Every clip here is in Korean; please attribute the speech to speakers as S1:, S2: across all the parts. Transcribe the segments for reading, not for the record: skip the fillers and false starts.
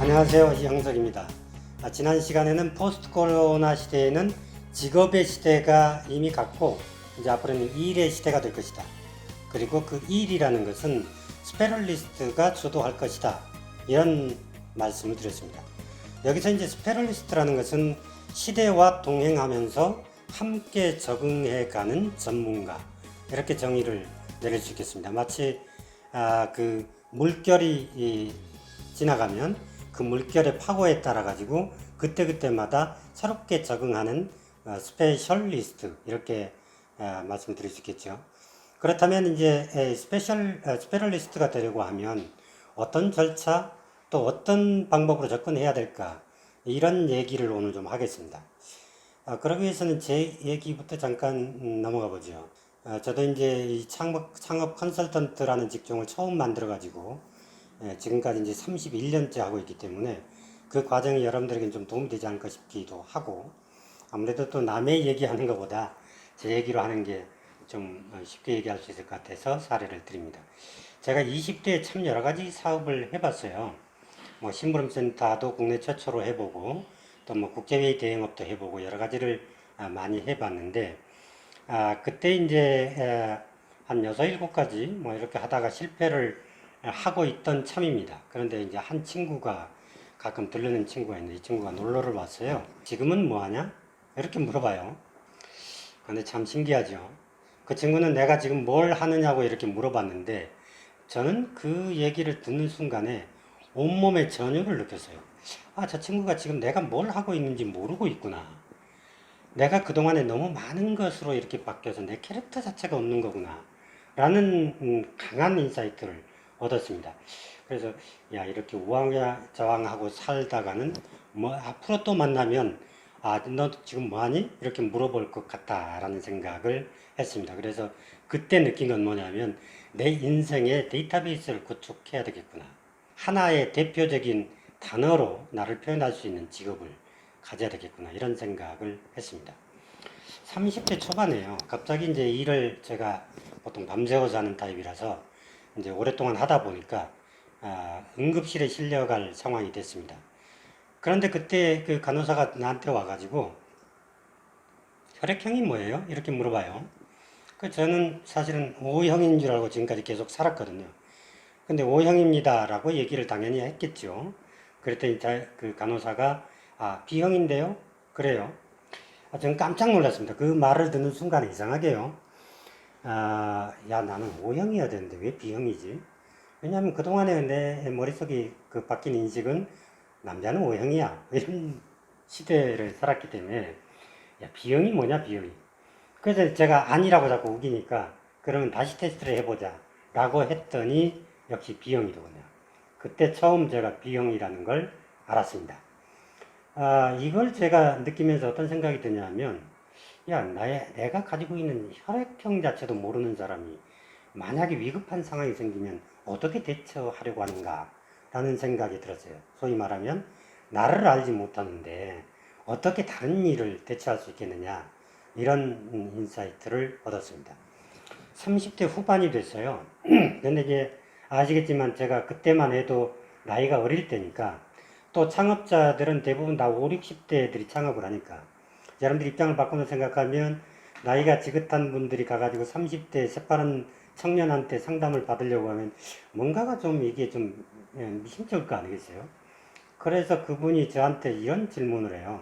S1: 안녕하세요, 이형석입니다. 지난 시간에는 포스트 코로나 시대에는 직업의 시대가 이미 갔고 이제 앞으로는 일의 시대가 될 것이다. 그리고 그 일이라는 것은 스페셜리스트가 주도할 것이다. 이런 말씀을 드렸습니다. 여기서 이제 스페셜리스트라는 것은 시대와 동행하면서 함께 적응해가는 전문가, 이렇게 정의를 내릴 수 있겠습니다. 마치 그 물결이 지나가면 그 물결의 파고에 따라 가지고 그때그때마다 새롭게 적응하는 스페셜리스트, 이렇게 말씀드릴 수 있겠죠. 그렇다면 이제 스페셜리스트가 되려고 하면 어떤 절차 또 어떤 방법으로 접근해야 될까, 이런 얘기를 오늘 좀 하겠습니다. 그러기 위해서는 제 얘기부터 잠깐 넘어가 보죠. 저도 이제 이 창업 컨설턴트라는 직종을 처음 만들어 가지고 지금까지 이제 31년째 하고 있기 때문에 그 과정이 여러분들에게 좀 도움이 되지 않을까 싶기도 하고, 아무래도 또 남의 얘기하는 것보다 제 얘기로 하는 게 좀 쉽게 얘기할 수 있을 것 같아서 사례를 드립니다. 제가 20대에 참 여러 가지 사업을 해봤어요. 뭐 심부름센터도 국내 최초로 해보고 또 뭐 국제회의 대행업도 해보고 여러 가지를 많이 해봤는데, 그때 이제 한 6, 7가지 뭐 이렇게 하다가 실패를 하고 있던 참입니다. 그런데 이제 한 친구가, 가끔 들르는 친구가 있는데 이 친구가 놀러를 왔어요. 지금은 뭐 하냐? 이렇게 물어봐요. 근데 참 신기하죠. 그 친구는 내가 지금 뭘 하느냐고 이렇게 물어봤는데 저는 그 얘기를 듣는 순간에 온몸에 전율을 느꼈어요. 저 친구가 지금 내가 뭘 하고 있는지 모르고 있구나. 내가 그동안에 너무 많은 것으로 이렇게 바뀌어서 내 캐릭터 자체가 없는 거구나. 라는 강한 인사이트를 얻었습니다. 그래서 야, 이렇게 우왕좌왕하고 살다가는 뭐 앞으로 또 만나면 너 지금 뭐하니? 이렇게 물어볼 것 같다라는 생각을 했습니다. 그래서 그때 느낀 건 뭐냐면 내 인생의 데이터베이스를 구축해야 되겠구나. 하나의 대표적인 단어로 나를 표현할 수 있는 직업을 가져야 되겠구나, 이런 생각을 했습니다. 30대 초반에요. 갑자기 이제 일을 제가 보통 밤새워서 하는 타입이라서 이제 오랫동안 하다 보니까 응급실에 실려갈 상황이 됐습니다. 그런데 그때 그 간호사가 나한테 와가지고 혈액형이 뭐예요? 이렇게 물어봐요. 저는 사실은 O형인 줄 알고 지금까지 계속 살았거든요. 근데 O형입니다라고 얘기를 당연히 했겠죠. 그랬더니 그 간호사가 B형인데요? 그래요. 저는 깜짝 놀랐습니다. 그 말을 듣는 순간에 이상하게요. 야, 나는 O형이어야 되는데 왜 B형이지? 왜냐하면 그동안에 내 머릿속에 그 바뀐 인식은 남자는 O형이야, 이런 시대를 살았기 때문에, 야, B형이 뭐냐, B형이. 그래서 제가 아니라고 자꾸 우기니까 그러면 다시 테스트를 해보자 라고 했더니 역시 B형이더군요. 그때 처음 제가 B형이라는 걸 알았습니다. 이걸 제가 느끼면서 어떤 생각이 드냐면, 야, 내가 가지고 있는 혈액형 자체도 모르는 사람이 만약에 위급한 상황이 생기면 어떻게 대처하려고 하는가 라는 생각이 들었어요. 소위 말하면 나를 알지 못하는데 어떻게 다른 일을 대처할 수 있겠느냐, 이런 인사이트를 얻었습니다. 30대 후반이 됐어요. 근데 이제 아시겠지만 제가 그때만 해도 나이가 어릴 때니까, 또 창업자들은 대부분 다 5, 60대들이 창업을 하니까 여러분들 입장을 바꾸면 생각하면 나이가 지긋한 분들이 가가지고 30대 새파란 청년한테 상담을 받으려고 하면 뭔가가 좀 이게 좀 미심쩍을 거 아니겠어요? 그래서 그분이 저한테 이런 질문을 해요.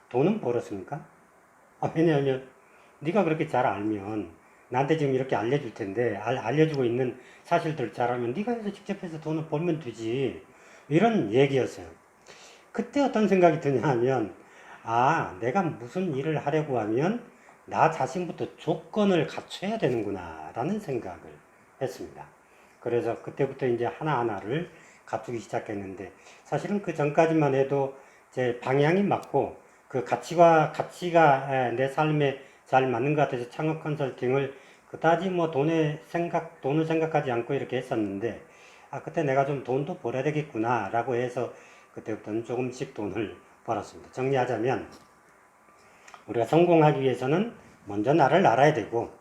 S1: 돈은 벌었습니까? 왜냐하면 네가 그렇게 잘 알면 나한테 지금 이렇게 알려줄 텐데, 알려주고 있는 사실들을 잘 알면 네가 해서 직접 해서 돈을 벌면 되지, 이런 얘기였어요. 그때 어떤 생각이 드냐 하면 내가 무슨 일을 하려고 하면 나 자신부터 조건을 갖춰야 되는구나 라는 생각을 했습니다. 그래서 그때부터 이제 하나하나를 갖추기 시작했는데, 사실은 그 전까지만 해도 제 방향이 맞고 그 가치가 내 삶에 잘 맞는 것 같아서 창업 컨설팅을 그다지 뭐 돈을 생각하지 않고 이렇게 했었는데, 그때 내가 좀 돈도 벌어야 되겠구나 라고 해서 그때부터는 조금씩 돈을 벌었습니다. 정리하자면 우리가 성공하기 위해서는 먼저 나를 알아야 되고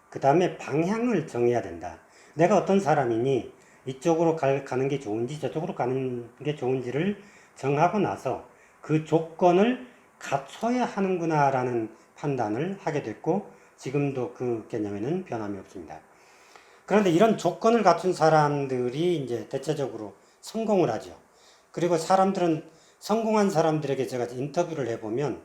S1: 그 다음에 방향을 정해야 된다. 내가 어떤 사람이니 이쪽으로 가는 게 좋은지 저쪽으로 가는 게 좋은지를 정하고 나서 그 조건을 갖춰야 하는구나 라는 판단을 하게 됐고, 지금도 그 개념에는 변함이 없습니다. 그런데 이런 조건을 갖춘 사람들이 이제 대체적으로 성공을 하죠. 그리고 사람들은, 성공한 사람들에게 제가 인터뷰를 해보면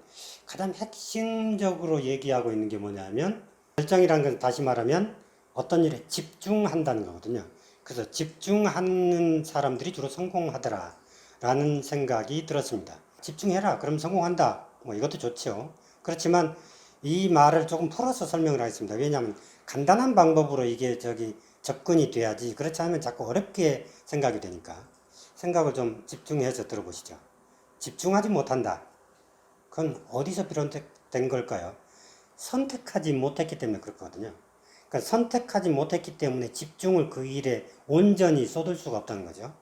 S1: 가장 핵심적으로 얘기하고 있는 게 뭐냐면, 열정이라는 것은 다시 말하면 어떤 일에 집중한다는 거거든요. 그래서 집중하는 사람들이 주로 성공하더라 라는 생각이 들었습니다. 집중해라 그럼 성공한다, 뭐 이것도 좋죠. 그렇지만 이 말을 조금 풀어서 설명을 하겠습니다. 왜냐하면 간단한 방법으로 이게 접근이 돼야지, 그렇지 않으면 자꾸 어렵게 생각이 되니까 생각을 좀 집중해서 들어보시죠. 집중하지 못한다, 그건 어디서 비롯된 걸까요? 선택하지 못했기 때문에 그렇거든요. 그러니까 선택하지 못했기 때문에 집중을 그 일에 온전히 쏟을 수가 없다는 거죠.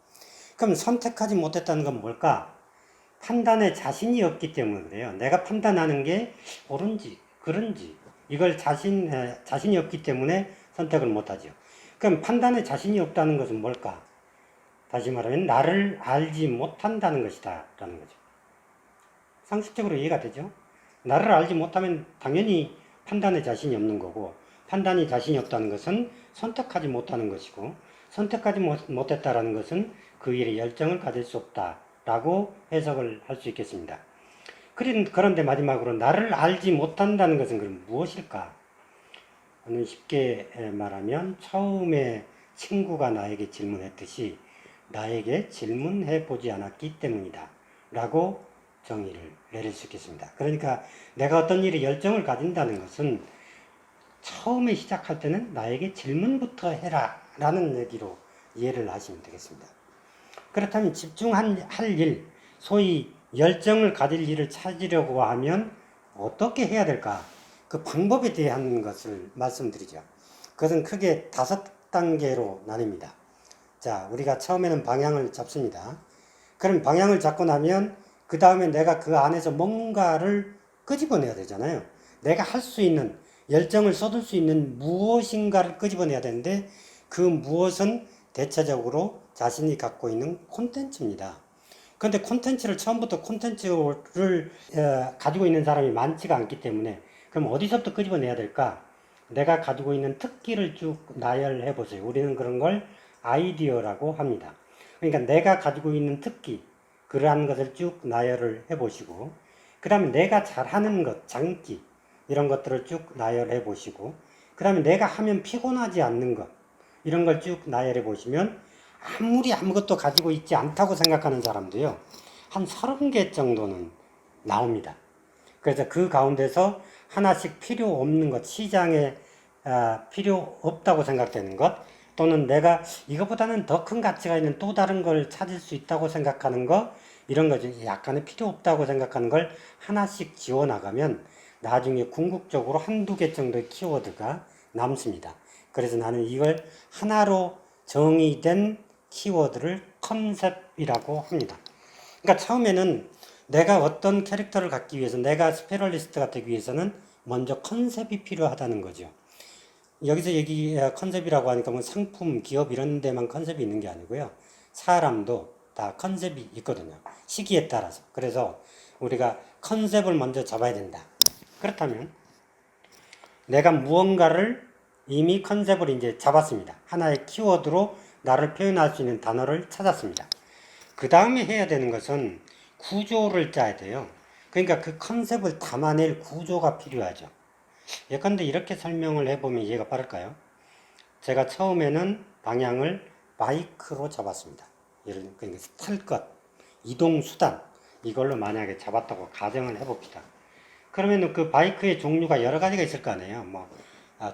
S1: 그럼 선택하지 못했다는 건 뭘까? 판단에 자신이 없기 때문에 그래요. 내가 판단하는 게 옳은지 그른지 이걸 자신이 없기 때문에 선택을 못하죠. 그럼 판단에 자신이 없다는 것은 뭘까? 다시 말하면 나를 알지 못한다는 것이다 라는 거죠. 상식적으로 이해가 되죠? 나를 알지 못하면 당연히 판단에 자신이 없는 거고, 판단이 자신이 없다는 것은 선택하지 못하는 것이고, 선택하지 못했다라는 것은 그 일에 열정을 가질 수 없다라고 해석을 할 수 있겠습니다. 그런데 마지막으로 나를 알지 못한다는 것은 그럼 무엇일까? 쉽게 말하면 처음에 친구가 나에게 질문했듯이 나에게 질문해 보지 않았기 때문이다 라고 정의를 내릴 수 있겠습니다. 그러니까 내가 어떤 일에 열정을 가진다는 것은 처음에 시작할 때는 나에게 질문부터 해라 라는 얘기로 이해를 하시면 되겠습니다. 그렇다면 집중할 일, 소위 열정을 가질 일을 찾으려고 하면 어떻게 해야 될까? 그 방법에 대한 것을 말씀드리죠. 그것은 크게 5단계로 나뉩니다. 자, 우리가 처음에는 방향을 잡습니다. 그럼 방향을 잡고 나면 그 다음에 내가 그 안에서 뭔가를 끄집어내야 되잖아요. 내가 할 수 있는, 열정을 쏟을 수 있는 무엇인가를 끄집어내야 되는데, 그 무엇은 대체적으로 자신이 갖고 있는 콘텐츠입니다. 그런데 콘텐츠를 처음부터 콘텐츠를 가지고 있는 사람이 많지가 않기 때문에, 그럼 어디서부터 끄집어내야 될까? 내가 가지고 있는 특기를 쭉 나열해 보세요. 우리는 그런 걸 아이디어라고 합니다. 그러니까 내가 가지고 있는 특기, 그러한 것을 쭉 나열을 해 보시고, 그 다음에 내가 잘하는 것, 장기, 이런 것들을 쭉 나열해 보시고, 그 다음에 내가 하면 피곤하지 않는 것, 이런 걸 쭉 나열해 보시면 아무리 아무것도 가지고 있지 않다고 생각하는 사람도요, 한 30개 정도는 나옵니다. 그래서 그 가운데서 하나씩 필요 없는 것, 시장에 필요 없다고 생각되는 것, 또는 내가 이것보다는 더 큰 가치가 있는 또 다른 걸 찾을 수 있다고 생각하는 것, 이런 거죠. 약간의 필요 없다고 생각하는 걸 하나씩 지워나가면 나중에 궁극적으로 한두 개 정도의 키워드가 남습니다. 그래서 나는 이걸 하나로 정의된 키워드를 컨셉이라고 합니다. 그러니까 처음에는 내가 어떤 캐릭터를 갖기 위해서, 내가 스페셜리스트가 되기 위해서는 먼저 컨셉이 필요하다는 거죠. 여기서 컨셉이라고 하니까 뭐 상품, 기업 이런 데만 컨셉이 있는 게 아니고요. 사람도 다 컨셉이 있거든요. 시기에 따라서. 그래서 우리가 컨셉을 먼저 잡아야 된다. 그렇다면 내가 무언가를 이미 컨셉을 이제 잡았습니다. 하나의 키워드로 나를 표현할 수 있는 단어를 찾았습니다. 그 다음에 해야 되는 것은 구조를 짜야 돼요. 그러니까 그 컨셉을 담아낼 구조가 필요하죠. 예컨대 이렇게 설명을 해보면 이해가 빠를까요? 제가 처음에는 방향을 바이크로 잡았습니다. 그러니까 탈 것, 이동수단, 이걸로 만약에 잡았다고 가정을 해봅시다. 그러면 그 바이크의 종류가 여러 가지가 있을 거 아니에요.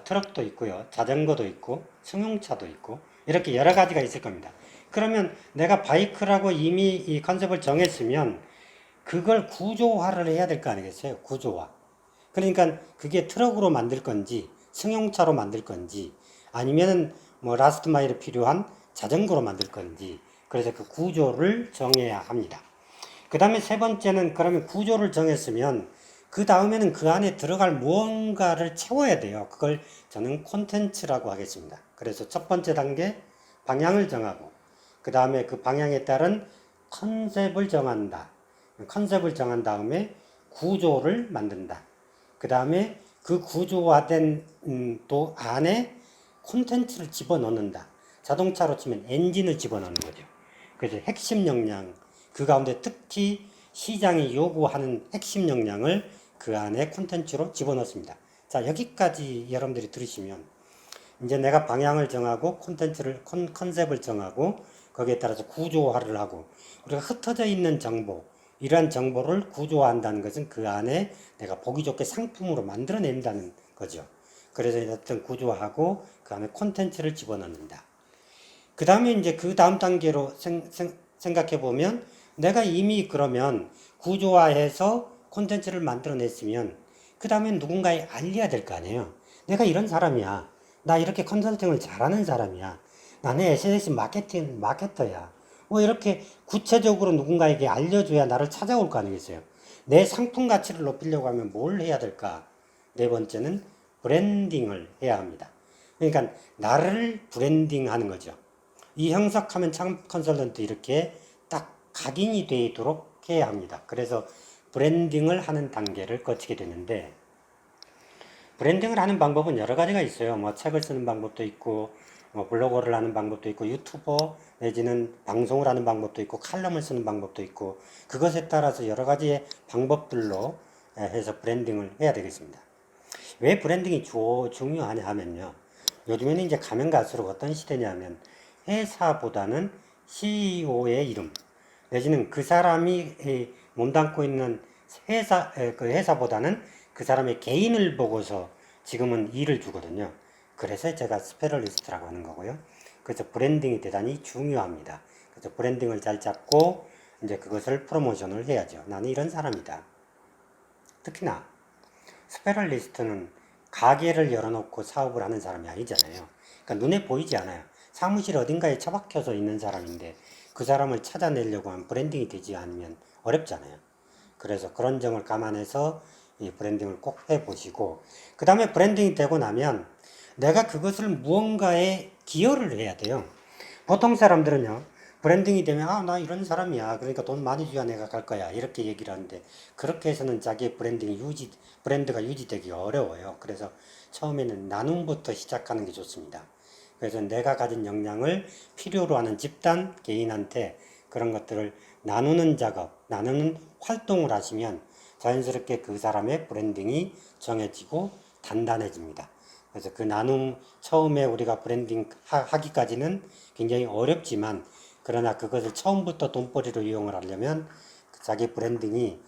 S1: 트럭도 있고요, 자전거도 있고, 승용차도 있고, 이렇게 여러 가지가 있을 겁니다. 그러면 내가 바이크라고 이미 이 컨셉을 정했으면 그걸 구조화를 해야 될 거 아니겠어요? 구조화. 그러니까 그게 트럭으로 만들 건지, 승용차로 만들 건지, 아니면 라스트 마일에 필요한 자전거로 만들 건지, 그래서 그 구조를 정해야 합니다. 그 다음에 세 번째는, 그러면 구조를 정했으면 그 다음에는 그 안에 들어갈 무언가를 채워야 돼요. 그걸 저는 콘텐츠라고 하겠습니다. 그래서 첫 번째 단계 방향을 정하고 그 다음에 그 방향에 따른 컨셉을 정한다. 컨셉을 정한 다음에 구조를 만든다. 그 다음에 그 구조화된 또 안에 콘텐츠를 집어넣는다. 자동차로 치면 엔진을 집어넣는 거죠. 그래서 핵심 역량, 그 가운데 특히 시장이 요구하는 핵심 역량을 그 안에 콘텐츠로 집어넣습니다. 자, 여기까지 여러분들이 들으시면 이제 내가 방향을 정하고 컨셉을 정하고 거기에 따라서 구조화를 하고 우리가 흩어져 있는 정보, 이러한 정보를 구조화한다는 것은 그 안에 내가 보기 좋게 상품으로 만들어낸다는 거죠. 그래서 어떤 구조화하고 그 안에 콘텐츠를 집어넣는다. 그 다음에 이제 그 다음 단계로 생각해 보면 내가 이미 그러면 구조화해서 콘텐츠를 만들어냈으면 그 다음에 누군가에 알려야 될 거 아니에요. 내가 이런 사람이야. 나 이렇게 컨설팅을 잘하는 사람이야. 나는 SNS 마케터야. 뭐 이렇게 구체적으로 누군가에게 알려줘야 나를 찾아올 거 아니겠어요. 내 상품 가치를 높이려고 하면 뭘 해야 될까? 네 번째는 브랜딩을 해야 합니다. 그러니까 나를 브랜딩하는 거죠. 이 형석하면 참 컨설턴트 이렇게 딱 각인이 되도록 해야 합니다. 그래서 브랜딩을 하는 단계를 거치게 되는데 브랜딩을 하는 방법은 여러 가지가 있어요. 뭐 책을 쓰는 방법도 있고 뭐 블로거를 하는 방법도 있고 유튜버 내지는 방송을 하는 방법도 있고 칼럼을 쓰는 방법도 있고 그것에 따라서 여러 가지의 방법들로 해서 브랜딩을 해야 되겠습니다. 왜 브랜딩이 중요하냐 하면요. 요즘에는 이제 가면 갈수록 어떤 시대냐면 회사보다는 CEO의 이름 내지는 그 사람이 몸담고 있는 그 회사보다는 그 사람의 개인을 보고서 지금은 일을 주거든요. 그래서 제가 스페셜리스트라고 하는 거고요. 그래서 브랜딩이 대단히 중요합니다. 그래서 브랜딩을 잘 잡고 이제 그것을 프로모션을 해야죠. 나는 이런 사람이다. 특히나 스페셜리스트는 가게를 열어놓고 사업을 하는 사람이 아니잖아요. 그러니까 눈에 보이지 않아요. 사무실 어딘가에 처박혀서 있는 사람인데 그 사람을 찾아내려고 하면 브랜딩이 되지 않으면 어렵잖아요. 그래서 그런 점을 감안해서 이 브랜딩을 꼭 해보시고 그 다음에 브랜딩이 되고 나면 내가 그것을 무언가에 기여를 해야 돼요. 보통 사람들은요 브랜딩이 되면 나 이런 사람이야 그러니까 돈 많이 줘야 내가 갈 거야 이렇게 얘기를 하는데 그렇게 해서는 자기의 브랜드가 유지되기 어려워요. 그래서 처음에는 나눔부터 시작하는 게 좋습니다. 그래서 내가 가진 역량을 필요로 하는 집단, 개인한테 그런 것들을 나누는 작업, 나누는 활동을 하시면 자연스럽게 그 사람의 브랜딩이 정해지고 단단해집니다. 그래서 그 나눔, 처음에 우리가 브랜딩 하기까지는 굉장히 어렵지만 그러나 그것을 처음부터 돈벌이로 이용을 하려면 자기 브랜딩이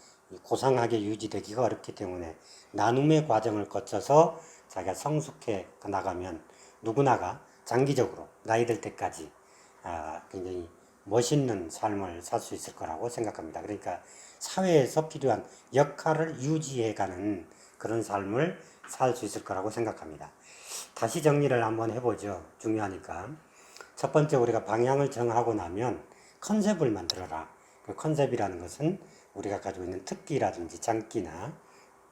S1: 고상하게 유지되기가 어렵기 때문에 나눔의 과정을 거쳐서 자기가 성숙해 나가면 누구나가 장기적으로 나이 들 때까지 굉장히 멋있는 삶을 살 수 있을 거라고 생각합니다. 그러니까 사회에서 필요한 역할을 유지해가는 그런 삶을 살 수 있을 거라고 생각합니다. 다시 정리를 한번 해보죠. 중요하니까. 첫 번째 우리가 방향을 정하고 나면 컨셉을 만들어라. 그 컨셉이라는 것은 우리가 가지고 있는 특기라든지 장기나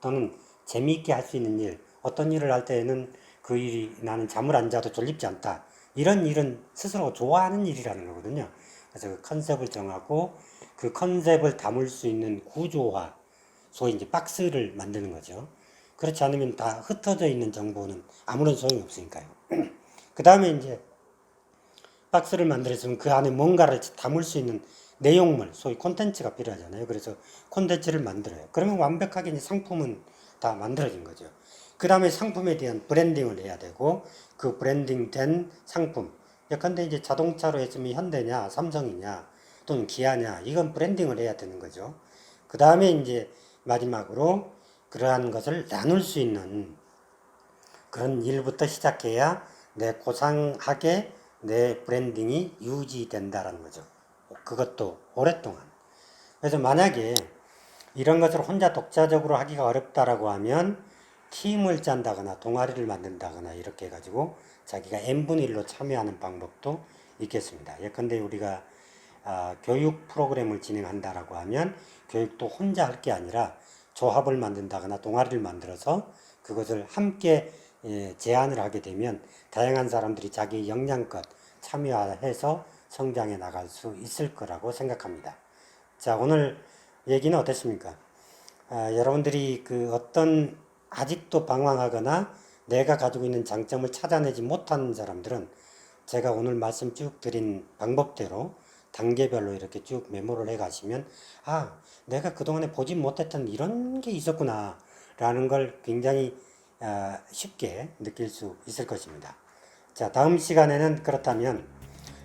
S1: 또는 재미있게 할 수 있는 일, 어떤 일을 할 때에는 그 일이 나는 잠을 안 자도 졸립지 않다. 이런 일은 스스로 좋아하는 일이라는 거거든요. 그래서 그 컨셉을 정하고 그 컨셉을 담을 수 있는 구조화, 소위 이제 박스를 만드는 거죠. 그렇지 않으면 다 흩어져 있는 정보는 아무런 소용이 없으니까요. 그 다음에 이제 박스를 만들었으면 그 안에 뭔가를 담을 수 있는 내용물, 소위 콘텐츠가 필요하잖아요. 그래서 콘텐츠를 만들어요. 그러면 완벽하게 이제 상품은 다 만들어진 거죠. 그 다음에 상품에 대한 브랜딩을 해야 되고, 그 브랜딩된 상품. 예컨대 이제 자동차로 했으면 현대냐, 삼성이냐, 또는 기아냐, 이건 브랜딩을 해야 되는 거죠. 그 다음에 이제 마지막으로 그러한 것을 나눌 수 있는 그런 일부터 시작해야 내 고상하게 내 브랜딩이 유지된다라는 거죠. 그것도 오랫동안. 그래서 만약에 이런 것을 혼자 독자적으로 하기가 어렵다라고 하면 팀을 짠다거나 동아리를 만든다거나 이렇게 해가지고 자기가 n분의 1로 참여하는 방법도 있겠습니다. 예컨대 우리가 교육 프로그램을 진행한다라고 하면 교육도 혼자 할 게 아니라 조합을 만든다거나 동아리를 만들어서 그것을 함께 제안을 하게 되면 다양한 사람들이 자기 역량껏 참여해서 성장해 나갈 수 있을 거라고 생각합니다. 자, 오늘 얘기는 어땠습니까? 여러분들이 그 어떤 아직도 방황하거나 내가 가지고 있는 장점을 찾아내지 못한 사람들은 제가 오늘 말씀 쭉 드린 방법대로 단계별로 이렇게 쭉 메모를 해 가시면 내가 그동안에 보지 못했던 이런 게 있었구나 라는 걸 굉장히 쉽게 느낄 수 있을 것입니다. 자, 다음 시간에는 그렇다면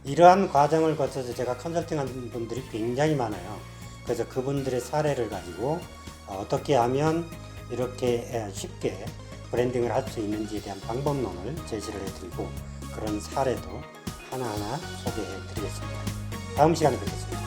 S1: 이러한 과정을 거쳐서 제가 컨설팅하는 분들이 굉장히 많아요. 그래서 그분들의 사례를 가지고 어떻게 하면 이렇게 쉽게 브랜딩을 할 수 있는지에 대한 방법론을 제시를 해드리고 그런 사례도 하나하나 소개해 드리겠습니다. 다음 시간에 뵙겠습니다.